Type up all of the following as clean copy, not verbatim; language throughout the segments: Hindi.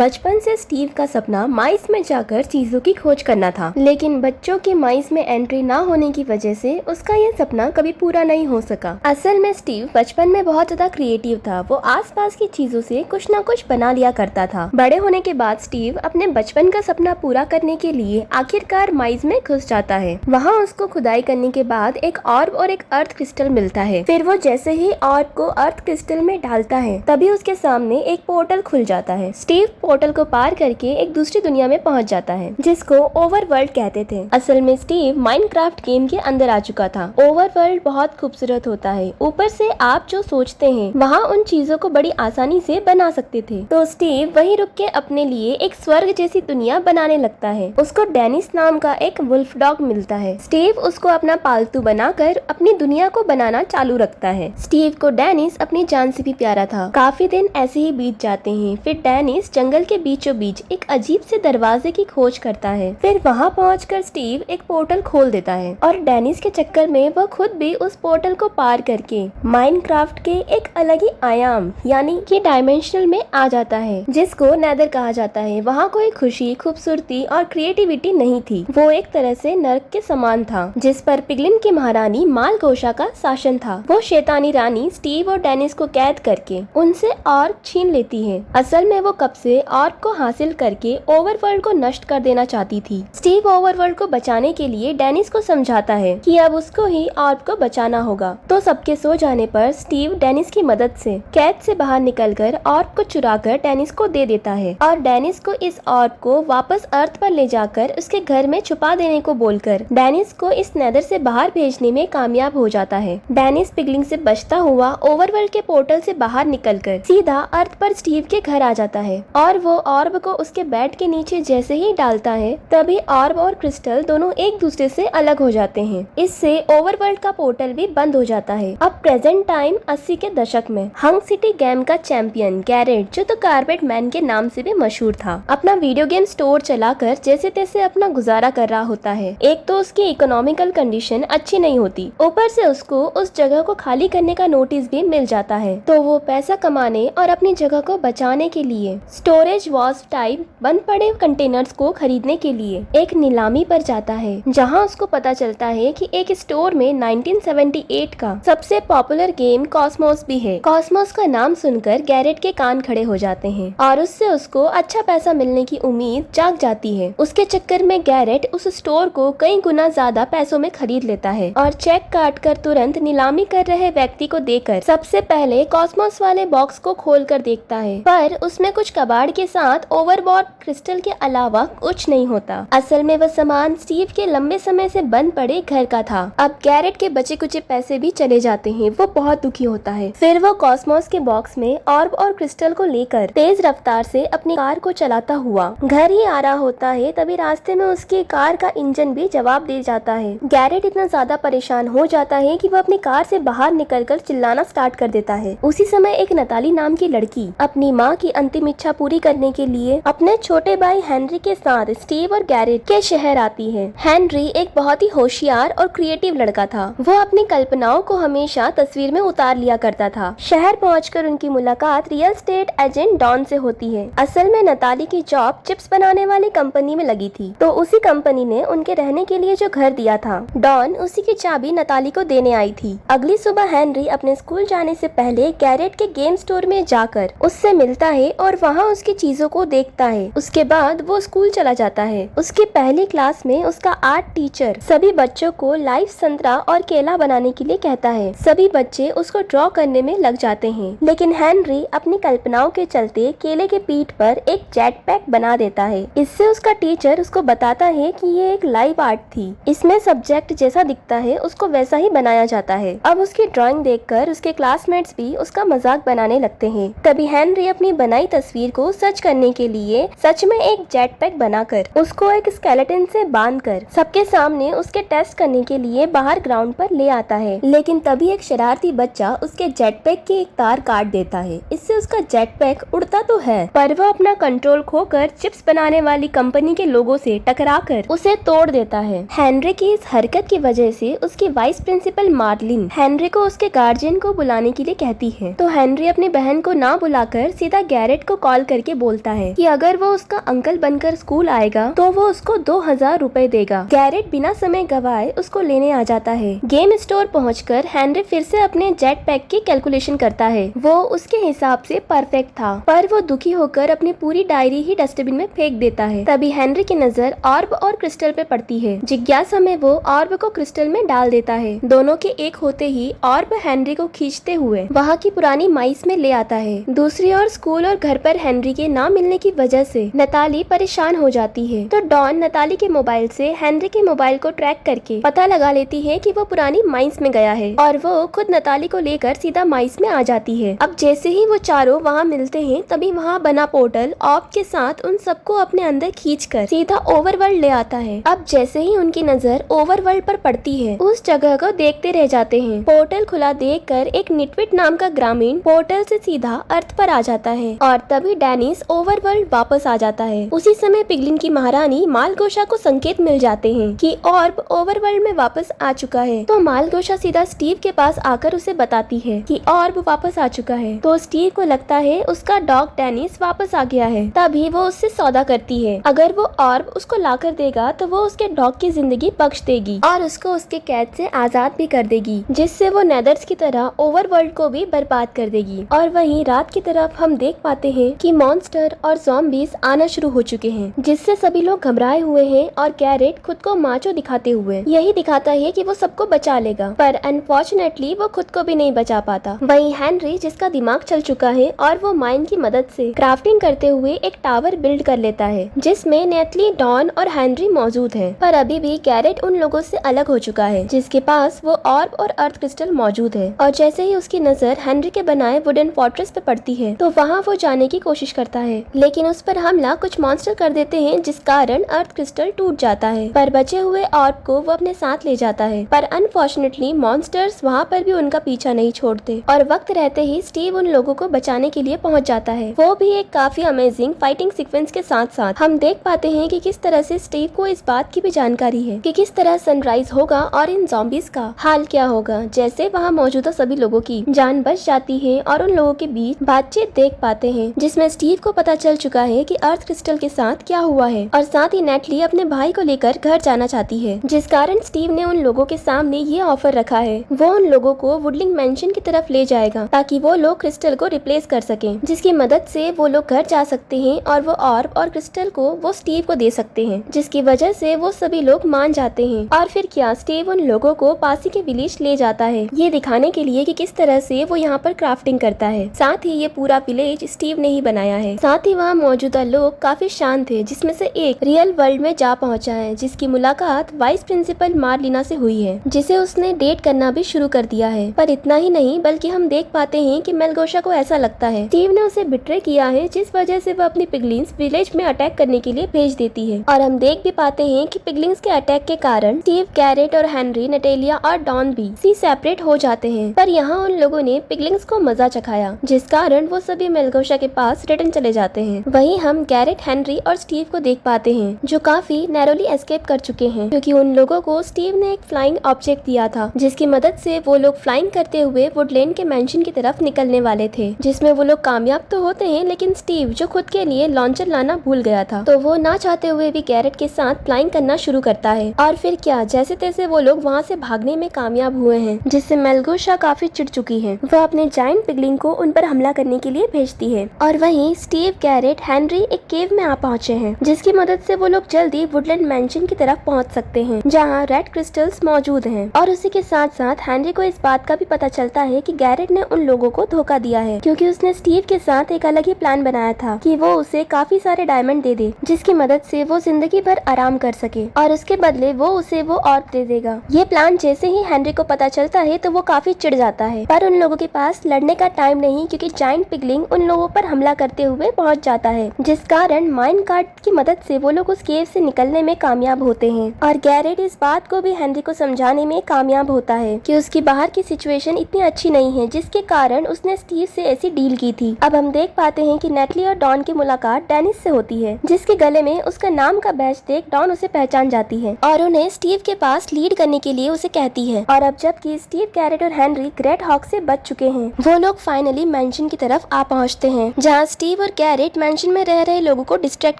बचपन से स्टीव का सपना माइस में जाकर चीजों की खोज करना था, लेकिन बच्चों की माइस में एंट्री ना होने की वजह से उसका यह सपना कभी पूरा नहीं हो सका। असल में स्टीव बचपन में बहुत ज्यादा क्रिएटिव था। वो आसपास की चीजों से कुछ न कुछ बना लिया करता था। बड़े होने के बाद स्टीव अपने बचपन का सपना पूरा करने के लिए आखिरकार माइस में घुस जाता है। वहाँ उसको खुदाई करने के बाद एक ऑर्ब और एक अर्थ क्रिस्टल मिलता है। फिर वो जैसे ही ऑर्ब को अर्थ क्रिस्टल में डालता है तभी उसके सामने एक पोर्टल खुल जाता है। स्टीव पोर्टल को पार करके एक दूसरी दुनिया में पहुंच जाता है जिसको ओवरवर्ल्ड कहते थे। असल में स्टीव माइनक्राफ्ट गेम के अंदर आ चुका था। ओवरवर्ल्ड बहुत खूबसूरत होता है। ऊपर से आप जो सोचते हैं वहाँ उन चीजों को बड़ी आसानी से बना सकते थे। तो स्टीव वहीं रुक के अपने लिए एक स्वर्ग जैसी दुनिया बनाने लगता है। उसको डेनिस नाम का एक वुल्फ डॉग मिलता है। स्टीव उसको अपना पालतू बनाकर अपनी दुनिया को बनाना चालू रखता है। स्टीव को डेनिस अपनी जान से भी प्यारा था। काफी दिन ऐसे ही बीत जाते हैं। फिर डेनिस जंगल के बीचों बीच एक अजीब से दरवाजे की खोज करता है। फिर वहाँ पहुंचकर स्टीव एक पोर्टल खोल देता है और डेनिस के चक्कर में वह खुद भी उस पोर्टल को पार करके माइनक्राफ्ट के एक अलग ही आयाम यानी कि डायमेंशनल में आ जाता है जिसको नेदर कहा जाता है। वहाँ कोई खुशी, खूबसूरती और क्रिएटिविटी नहीं थी। वो एक तरह से नर्क के समान था जिस पर पिगलिन की महारानी मालगोशा का शासन था। वो शैतानी रानी स्टीव और डेनिस को कैद करके उनसे ऑर्ब छीन लेती है। असल में वो कब से ऑर्ब को हासिल करके ओवरवर्ल्ड को नष्ट कर देना चाहती थी। स्टीव ओवरवर्ल्ड को बचाने के लिए डेनिस को समझाता है कि अब उसको ही ऑर्ब को बचाना होगा। तो सबके सो जाने पर स्टीव डेनिस की मदद से कैद से बाहर निकलकर ऑर्ब को चुराकर डेनिस को दे देता है और डेनिस को इस ऑर्ब को वापस अर्थ पर ले जाकर उसके घर में छुपा देने को बोलकर डेनिस को इस नेदर से बाहर भेजने में कामयाब हो जाता है। डेनिस पिगलिंग से बचता हुआ ओवरवर्ल्ड के पोर्टल से बाहर निकलकर सीधा अर्थ पर स्टीव के घर आ जाता है और वो ऑर्ब को उसके बेड के नीचे जैसे ही डालता है तभी ऑर्ब और क्रिस्टल दोनों एक दूसरे से अलग हो जाते हैं। इससे ओवरवर्ल्ड का पोर्टल भी बंद हो जाता है। अब प्रेजेंट टाइम 80 के दशक में हंग सिटी गेम का चैंपियन गैरेट, जो तो कारपेट मैन के नाम से भी मशहूर था, अपना वीडियो गेम स्टोर चलाकर जैसे तैसे अपना गुजारा कर रहा होता है। एक तो उसकी इकोनॉमिकल कंडीशन अच्छी नहीं होती, ऊपर से उसको उस जगह को खाली करने का नोटिस भी मिल जाता है। तो वो पैसा कमाने और अपनी जगह को बचाने के लिए स्टोरेज वॉज टाइप बंद पड़े कंटेनर्स को खरीदने के लिए एक नीलामी पर जाता है, जहां उसको पता चलता है कि एक स्टोर में 1978 का सबसे पॉपुलर गेम कॉस्मोस भी है। कॉस्मोस का नाम सुनकर गैरेट के कान खड़े हो जाते हैं और उससे उसको अच्छा पैसा मिलने की उम्मीद जाग जाती है। उसके चक्कर में गैरेट उस स्टोर को कई गुना ज्यादा पैसों में खरीद लेता है और चेक काट कर तुरंत नीलामी कर रहे व्यक्ति को देकर सबसे पहले कॉस्मोस वाले बॉक्स को खोल कर देखता है, पर उसमें कुछ कबाड़ के साथ ओवरबॉट क्रिस्टल के अलावा कुछ नहीं होता। असल में वह सामान स्टीव के लंबे समय से बंद पड़े घर का था। अब गैरेट के बचे कुचे पैसे भी चले जाते हैं। वो बहुत दुखी होता है। फिर वो कॉस्मोस के बॉक्स में ऑर्ब और क्रिस्टल को लेकर तेज रफ्तार से अपनी कार को चलाता हुआ घर ही आ रहा होता है। तभी रास्ते में उसकी कार का इंजन भी जवाब दे जाता है। गैरेट इतना ज्यादा परेशान हो जाता है कि वो अपनी कार से बाहर निकलकर चिल्लाना स्टार्ट कर देता है। उसी समय एक नताली नाम की लड़की अपनी माँ की अंतिम इच्छा पूरी करने के लिए अपने छोटे भाई हेनरी के साथ स्टीव और गैरेट के शहर आती है। हेनरी एक बहुत ही होशियार और क्रिएटिव लड़का था। वो अपनी कल्पनाओं को हमेशा तस्वीर में उतार लिया करता था। शहर पहुंचकर उनकी मुलाकात रियल एस्टेट एजेंट डॉन से होती है। असल में नताली की जॉब चिप्स बनाने वाली कंपनी में लगी थी, तो उसी कंपनी ने उनके रहने के लिए जो घर दिया था, डॉन उसी की चाबी नताली को देने आई थी। अगली सुबह हेनरी अपने स्कूल जाने से पहले गैरेट के गेम स्टोर में जाकर उससे मिलता है और वहाँ उसकी चीजों को देखता है। उसके बाद वो स्कूल चला जाता है। उसकी पहली क्लास में उसका आर्ट टीचर सभी बच्चों को लाइव संतरा और केला बनाने के लिए कहता है। सभी बच्चे उसको ड्रॉ करने में लग जाते हैं, लेकिन हेनरी अपनी कल्पनाओं के चलते केले के पीठ पर एक जेट पैक बना देता है। इससे उसका टीचर उसको बताता है कि ये एक लाइव आर्ट थी। इसमें सब्जेक्ट जैसा दिखता है उसको वैसा ही बनाया जाता है। अब उसकी ड्राइंग देखकर उसके क्लासमेट्स भी उसका मजाक बनाने लगते हैं। तभी हेनरी अपनी बनाई तस्वीर को सच करने के लिए सच में एक जेट पैक बनाकर उसको एक स्केलेटन से बांधकर सबके सामने उसके टेस्ट करने के लिए बाहर ग्राउंड पर ले आता है। लेकिन तभी एक शरारती बच्चा उसके जेट पैक की एक तार काट देता है। इससे उसका जेट पैक उड़ता तो है, पर वो अपना कंट्रोल खोकर चिप्स बनाने वाली कंपनी के लोगों से टकराकर उसे तोड़ देता है। हेनरी की इस हरकत की वजह से उसकी वाइस प्रिंसिपल मार्लिन हेनरी को उसके गार्जियन को बुलाने के लिए कहती है। तो हेनरी अपनी बहन को ना बुलाकर सीधा गैरेट को कॉल करके के बोलता है कि अगर वो उसका अंकल बनकर स्कूल आएगा तो वो उसको 2000 रुपए देगा। गैरेट बिना समय गवाए उसको लेने आ जाता है। गेम स्टोर पहुंचकर हेनरी फिर से अपने जेट पैक की कैलकुलेशन करता है। वो उसके हिसाब से परफेक्ट था, पर वो दुखी होकर अपनी पूरी डायरी ही डस्टबिन में फेंक देता है। तभी हेनरी की नजर ऑर्ब और क्रिस्टल पे पड़ती है। जिज्ञासा में वो ऑर्ब को क्रिस्टल में डाल देता है। दोनों के एक होते ही ऑर्ब हेनरी को खींचते हुए वहाँ की पुरानी माइस में ले आता है। दूसरी ओर स्कूल और घर पर हेनरी के ना मिलने की वजह से नताली परेशान हो जाती है, तो डॉन नताली के मोबाइल से हेनरी के मोबाइल को ट्रैक करके पता लगा लेती है कि वो पुरानी माइंस में गया है और वो खुद नताली को लेकर सीधा माइंस में आ जाती है। अब जैसे ही वो चारों वहाँ मिलते हैं तभी वहाँ बना पोर्टल ऑर्ब के साथ उन सबको अपने अंदर खींचकर सीधा ओवरवर्ल्ड ले आता है। अब जैसे ही उनकी नजर ओवरवर्ल्ड पर पड़ती है उस जगह को देखते रह जाते हैं। पोर्टल खुला देखकर एक निटविट नाम का ग्रामीण पोर्टल से सीधा अर्थ पर आ जाता है और तभी डेनिस ओवरवर्ल्ड वापस आ जाता है। उसी समय पिगलिन की महारानी मालगोशा को संकेत मिल जाते हैं कि ऑर्ब ओवरवर्ल्ड में वापस आ चुका है। तो मालगोशा सीधा स्टीव के पास आकर उसे बताती है कि ऑर्ब वापस आ चुका है। तो स्टीव को लगता है उसका डॉग डेनिस वापस आ गया है। तभी वो उससे सौदा करती है। अगर वो ऑर्ब उसको लाकर देगा तो वो उसके डॉग की जिंदगी बख्श देगी और उसको उसके कैद से आजाद भी कर देगी, जिससे वो नेदर्स की तरह ओवरवर्ल्ड को भी बर्बाद कर देगी। और वहीं रात की तरफ हम देख पाते हैं कि मॉन्स्टर और ज़ॉम्बीज आना शुरू हो चुके हैं, जिससे सभी लोग घबराए हुए हैं और गैरेट खुद को माचो दिखाते हुए यही दिखाता है कि वो सबको बचा लेगा, पर अनफॉर्चुनेटली वो खुद को भी नहीं बचा पाता। वहीं हेनरी, जिसका दिमाग चल चुका है और वो माइन की मदद से क्राफ्टिंग करते हुए एक टावर बिल्ड कर लेता है, जिसमें नेटली, डॉन और हेनरी मौजूद है। पर अभी भी गैरेट उन लोगों से अलग हो चुका है, जिसके पास वो ऑर्ब और अर्थ क्रिस्टल मौजूद है। और जैसे ही उसकी नजर हेनरी के बनाए वुडन फोर्ट्रेस पे पड़ती है तो वहाँ वो जाने की कोशिश करता है, लेकिन उस पर हमला कुछ मॉन्स्टर कर देते हैं, जिस कारण अर्थ क्रिस्टल टूट जाता है। पर बचे हुए ऑर्ब को वो अपने साथ ले जाता है, पर अनफॉर्चुनेटली मॉन्स्टर्स वहाँ पर भी उनका पीछा नहीं छोड़ते और वक्त रहते ही स्टीव उन लोगों को बचाने के लिए पहुँच जाता है। वो भी एक काफी अमेजिंग फाइटिंग सीक्वेंस के साथ साथ हम देख पाते हैं कि किस तरह से स्टीव को इस बात की भी जानकारी है कि किस तरह सनराइज होगा और इन ज़ॉम्बीज का हाल क्या होगा। जैसे वहाँ मौजूदा सभी लोगों की जान बच जाती है और उन लोगों के बीच बातचीत देख पाते हैं, जिसमें स्टीव को पता चल चुका है कि अर्थ क्रिस्टल के साथ क्या हुआ है और साथ ही नेटली अपने भाई को लेकर घर जाना चाहती है, जिस कारण स्टीव ने उन लोगों के सामने ये ऑफर रखा है वो उन लोगों को वुडलिंग मेंशन की तरफ ले जाएगा ताकि वो लोग क्रिस्टल को रिप्लेस कर सकें, जिसकी मदद से वो लोग घर जा सकते हैं और वो ऑर्ब और क्रिस्टल को वो स्टीव को दे सकते हैं, जिसकी वजह से वो सभी लोग मान जाते हैं। और फिर क्या स्टीव उन लोगों को पासी के विलेज ले जाता है, ये दिखाने के लिए कि किस तरह से वो यहाँ पर क्राफ्टिंग करता है। साथ ही ये पूरा विलेज स्टीव ने ही बनाया है। साथ ही वहाँ मौजूदा लोग काफी शांत है, जिसमें से एक रियल वर्ल्ड में जा पहुँचा है, जिसकी मुलाकात वाइस प्रिंसिपल मार्लिना से हुई है, जिसे उसने डेट करना भी शुरू कर दिया है। पर इतना ही नहीं, बल्कि हम देख पाते हैं कि मेलगोशा को ऐसा लगता है स्टीव ने उसे बिट्रे किया है, जिस वजह से वह अपनी पिगलिंग्स विलेज में अटैक करने के लिए भेज देती है। और हम देख भी पाते हैं कि पिगलिंग्स के अटैक के कारण स्टीव, गैरेट और हेनरी, नटेलिया और डॉन भी सेपरेट हो जाते हैं। पर यहाँ उन लोगों ने पिगलिंग्स को मजा चखाया, जिस कारण वो सभी मेलगोशा के पास रिटर्न चले जाते हैं। वहीं हम गैरेट, हेनरी और स्टीव को देख पाते हैं जो काफी नैरोली एस्केप कर चुके हैं, क्योंकि उन लोगों को स्टीव ने एक फ्लाइंग ऑब्जेक्ट दिया था, जिसकी मदद से वो लोग फ्लाइंग करते हुए वुडलैंड के मेंशन की तरफ निकलने वाले थे, जिसमें वो लोग कामयाब तो होते हैं, लेकिन स्टीव जो खुद के लिए लॉन्चर लाना भूल गया था, तो वो ना चाहते हुए भी गैरेट के साथ फ्लाइंग करना शुरू करता है। और फिर क्या, जैसे तैसे वो लोग वहाँ से भागने में कामयाब हुए हैं, जिससे मेलगोशा काफी चिढ़ चुकी है। वह अपने जायंट पिगलिंग को उन पर हमला करने के लिए भेजती है। और वहीं स्टीव, गैरेट, हेनरी एक केव में आ पहुंचे हैं, जिसकी मदद से वो लोग जल्दी वुडलैंड मेंशन की तरफ पहुंच सकते हैं, जहां रेड क्रिस्टल्स मौजूद हैं। और उसी के साथ साथ हेनरी को इस बात का भी पता चलता है कि गैरेट ने उन लोगों को धोखा दिया है, क्योंकि उसने स्टीव के साथ एक अलग ही प्लान बनाया था कि वो उसे काफी सारे डायमंड दे दे, जिसकी मदद से वो जिंदगी भर आराम कर सके, और उसके बदले वो उसे वो ऑर्ब दे देगा। ये प्लान जैसे ही हेनरी को पता चलता है तो वो काफी चिढ़ जाता है, पर उन लोगों के पास लड़ने का टाइम नहीं, क्योंकि जायंट पिगलिंग उन लोगों पर हमला करते हुए पहुंच जाता है, जिस कारण माइन कार्ड की मदद से वो लोग उस केव से निकलने में कामयाब होते हैं। और गैरेट इस बात को भी हेनरी को समझाने में कामयाब होता है कि उसकी बाहर की सिचुएशन इतनी अच्छी नहीं है, जिसके कारण उसने स्टीव से ऐसी डील की थी। अब हम देख पाते हैं कि नेटली और डॉन की मुलाकात डेनिस से होती है, जिसके गले में उसका नाम का बैच देख डॉन उसे पहचान जाती है और उन्हें स्टीव के पास लीड करने के लिए उसे कहती है। और अब जबकि स्टीव, गैरेट और हेनरी ग्रेट हॉक से बच चुके हैं, वो लोग फाइनली मेंशन की तरफ आ पहुंचते हैं, जहां स्टीव स्टीव और गैरेट मेंशन में रह रहे लोगों को डिस्ट्रैक्ट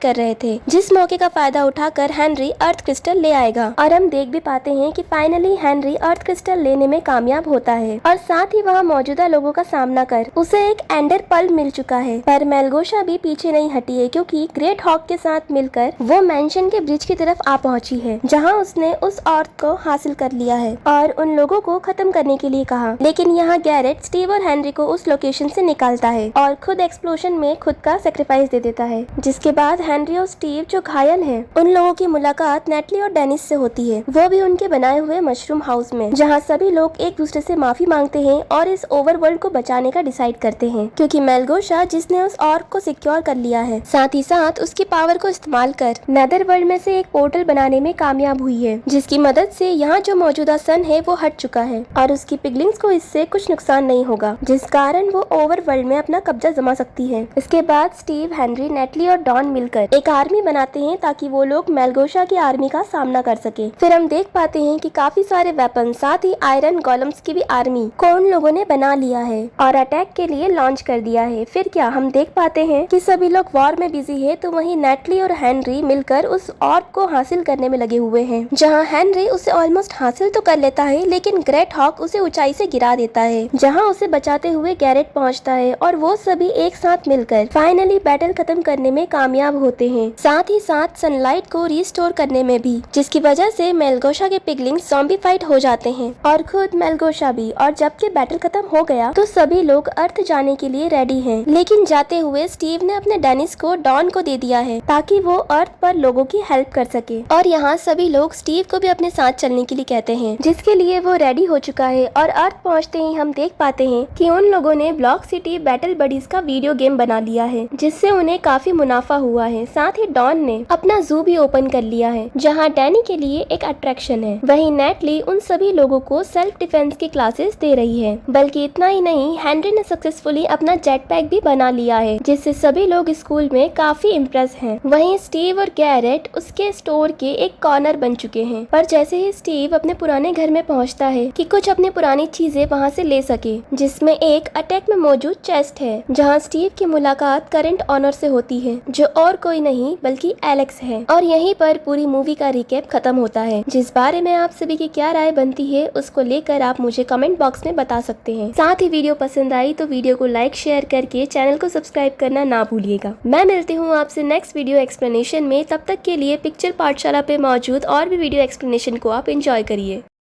कर रहे थे, जिस मौके का फायदा उठाकर हेनरी अर्थ क्रिस्टल ले आएगा। और हम देख भी पाते हैं कि फाइनली हेनरी अर्थ क्रिस्टल लेने में कामयाब होता है और साथ ही वहाँ मौजूदा लोगों का सामना कर उसे एक एंडर पल मिल चुका है। पर मेलगोशा भी पीछे नहीं हटी है, क्योंकि ग्रेट हॉक के साथ मिलकर वो मेंशन के ब्रिज की तरफ आ पहुंची है, जहां उसने उस औरत को हासिल कर लिया है और उन लोगों को खत्म करने के लिए कहा। लेकिन यहाँ गैरेट स्टीव और हेनरी को उस लोकेशन से निकालता है और खुद एक्सप्लोजन में खुद का सेक्रीफाइस दे देता है। जिसके बाद हेनरी और स्टीव जो घायल हैं, उन लोगों की मुलाकात नेटली और डेनिस से होती है, वो भी उनके बनाए हुए मशरूम हाउस में, जहाँ सभी लोग एक दूसरे से माफी मांगते हैं और इस ओवरवर्ल्ड को बचाने का डिसाइड करते हैं, क्योंकि मेलगोशा जिसने उस ऑर्क को सिक्योर कर लिया है, साथ ही साथ उसकी पावर को इस्तेमाल कर नेदरवर्ल्ड में से एक पोर्टल बनाने में कामयाब हुई है, जिसकी मदद से यहाँ जो मौजूदा सन है वो हट चुका है और उसकी पिगलिंग्स को इससे कुछ नुकसान नहीं होगा, जिस कारण वो ओवरवर्ल्ड में अपना कब्जा जमा सकती है। इसके बाद स्टीव, हेनरी, नेटली और डॉन मिलकर एक आर्मी बनाते हैं ताकि वो लोग मेलगोशा की आर्मी का सामना कर सके। फिर हम देख पाते हैं कि काफी सारे वेपन, साथ ही आयरन गोलम्स की भी आर्मी को उन लोगों ने बना लिया है और अटैक के लिए लॉन्च कर दिया है। फिर क्या हम देख पाते हैं कि सभी लोग वॉर में बिजी है, तो वहीं नेटली और हेनरी मिलकर उस ऑर्क को हासिल करने में लगे हुए हैं, जहां हेनरी उसे ऑलमोस्ट हासिल तो कर लेता है, लेकिन ग्रेट हॉक उसे ऊंचाई से गिरा देता है, जहां उसे बचाते हुए गैरेट पहुंचता है और वो सभी एक साथ मिलकर फाइनली बैटल खत्म करने में कामयाब होते हैं, साथ ही साथ सनलाइट को रिस्टोर करने में भी, जिसकी वजह से मेलगोशा के पिगलिंग्स ज़ॉम्बीफाइड हो जाते हैं और खुद मेलगोशा भी। और जबकि बैटल खत्म हो गया तो सभी लोग अर्थ जाने के लिए रेडी हैं, लेकिन जाते हुए स्टीव ने अपने डेनिस को डॉन को दे दिया है ताकि वो अर्थ पर लोगों की हेल्प कर सके। और यहाँ सभी लोग स्टीव को भी अपने साथ चलने के लिए कहते हैं, जिसके लिए वो रेडी हो चुका है। और अर्थ पहुँचते ही हम देख पाते हैं कि उन लोगों ने ब्लॉक सिटी बैटल बडीज का वीडियो गेम बना लिया है, जिससे उन्हें काफी मुनाफा हुआ है। साथ ही डॉन ने अपना जू भी ओपन कर लिया है, जहाँ डैनी के लिए एक अट्रैक्शन है। वहीं नेटली उन सभी लोगों को सेल्फ डिफेंस की क्लासेस दे रही है। बल्कि इतना ही नहीं, हेनरी ने सक्सेसफुली अपना जेट पैक भी बना लिया है, जिससे सभी लोग स्कूल में काफी इम्प्रेस हैं। वहीं स्टीव और गैरेट उसके स्टोर के एक कॉर्नर बन चुके हैं। पर जैसे ही स्टीव अपने पुराने घर में पहुंचता है कि कुछ अपनी पुरानी चीजें वहां से ले सके, जिसमें एक अटैक में मौजूद चेस्ट है, जहां स्टीव की मुलाकात करंट ऑनर से होती है, जो और कोई नहीं बल्कि एलेक्स है। और यहीं पर पूरी मूवी का रिकैप खत्म होता है। जिस बारे में आप सभी की क्या राय बनती है, उसको लेकर आप मुझे कमेंट बॉक्स में बता सकते हैं। साथ ही वीडियो पसंद आई तो वीडियो को लाइक, शेयर करके चैनल को सब्सक्राइब करना ना भूलिएगा। मैं मिलती हूँ आपसे नेक्स्ट वीडियो एक्सप्लेनेशन में। तब तक के लिए पिक्चर पाठशाला पे मौजूद और भी वीडियो एक्सप्लेनेशन को आप एंजॉय करिए।